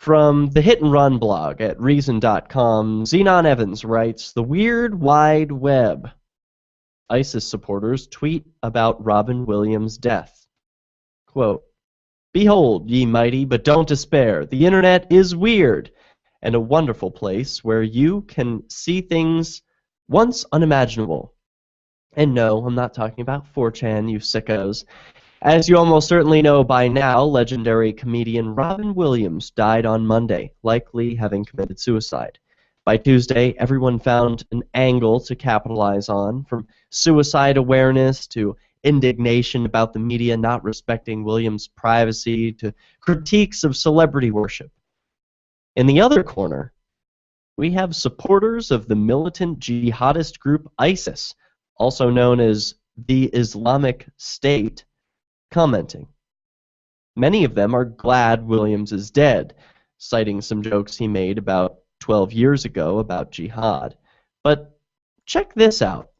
From the Hit and Run blog at Reason.com, Xenon Evans writes, "The Weird Wide Web. ISIS supporters tweet about Robin Williams' death. Quote, Behold, ye mighty, but don't despair. The internet is weird and a wonderful place where you can see things once unimaginable." And no, I'm not talking about 4chan, you sickos. As you almost certainly know by now, legendary comedian Robin Williams died on Monday, likely having committed suicide. By Tuesday, everyone found an angle to capitalize on, from suicide awareness to indignation about the media not respecting Williams' privacy to critiques of celebrity worship. In the other corner, we have supporters of the militant jihadist group ISIS, also known as the Islamic State, commenting. Many of them are glad Williams is dead, citing some jokes he made about 12 years ago about jihad. But check this out,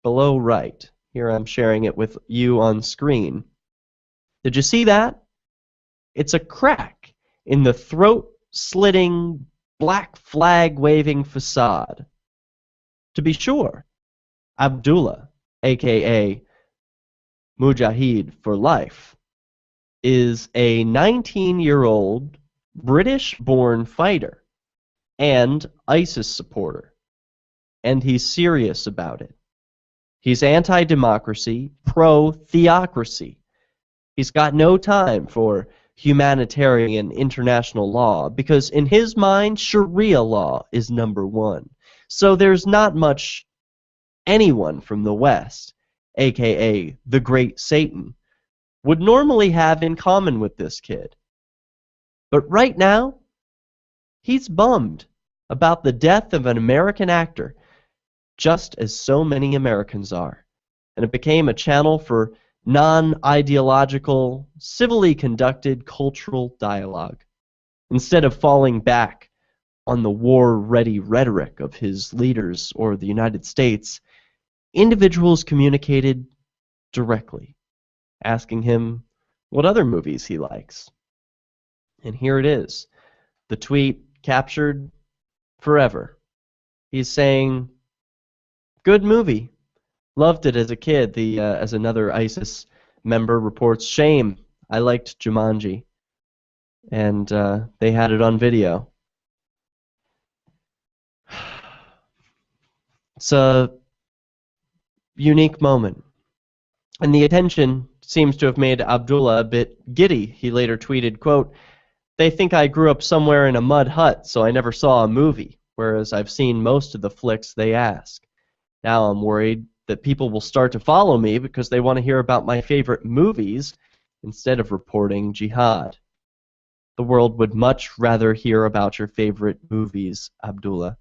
below right. Here I'm sharing it with you on screen. Did you see that? It's a crack in the throat-slitting, black flag-waving facade. To be sure, Abdullah, a.k.a. Mujahid for Life, is a 19-year-old British-born fighter and ISIS supporter, and he's serious about it. He's anti-democracy, pro-theocracy. He's got no time for humanitarian international law because in his mind, Sharia law is number one. So there's not much anyone from the West, aka the Great Satan, would normally have in common with this kid. But right now, he's bummed about the death of an American actor, just as so many Americans are. And it became a channel for non-ideological, civilly conducted cultural dialogue. Instead of falling back on the war-ready rhetoric of his leaders or the United States, individuals communicated directly, asking him what other movies he likes. And here it is, the tweet captured forever. He's saying, "Good movie. Loved it as a kid." As another ISIS member reports, "Shame. I liked Jumanji." And they had it on video. It's a unique moment. And the attention seems to have made Abdullah a bit giddy. He later tweeted, quote, "They think I grew up somewhere in a mud hut, so I never saw a movie, whereas I've seen most of the flicks they ask. Now I'm worried that people will start to follow me because they want to hear about my favorite movies instead of reporting jihad. The world would much rather hear about your favorite movies, Abdullah."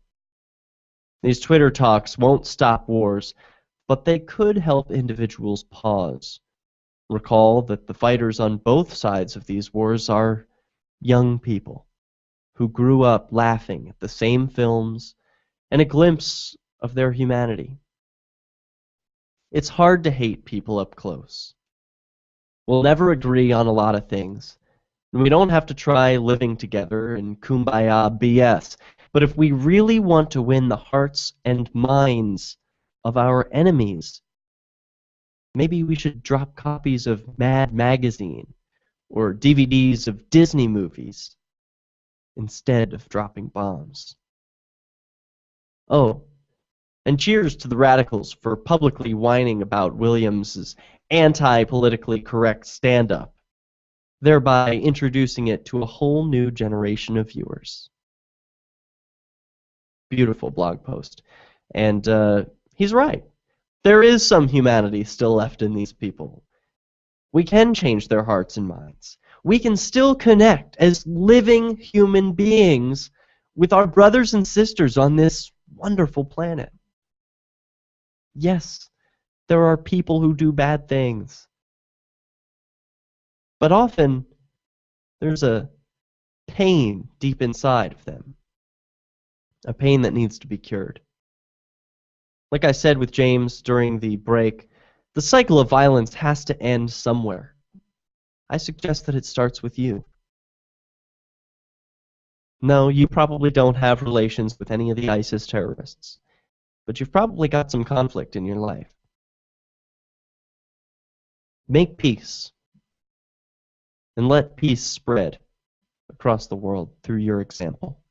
These Twitter talks won't stop wars, but they could help individuals pause. Recall that the fighters on both sides of these wars are young people who grew up laughing at the same films and a glimpse of their humanity. It's hard to hate people up close. We'll never agree on a lot of things, and we don't have to try living together in kumbaya BS. But if we really want to win the hearts and minds of our enemies, maybe we should drop copies of Mad Magazine or DVDs of Disney movies instead of dropping bombs. Oh, and cheers to the radicals for publicly whining about Williams' anti-politically correct stand-up, thereby introducing it to a whole new generation of viewers. Beautiful blog post. And he's right. There is some humanity still left in these people. We can change their hearts and minds. We can still connect as living human beings with our brothers and sisters on this wonderful planet. Yes, there are people who do bad things. But often, there's a pain deep inside of them. A pain that needs to be cured. Like I said with James during the break, the cycle of violence has to end somewhere. I suggest that it starts with you. No, you probably don't have relations with any of the ISIS terrorists, but you've probably got some conflict in your life. Make peace, and let peace spread across the world through your example.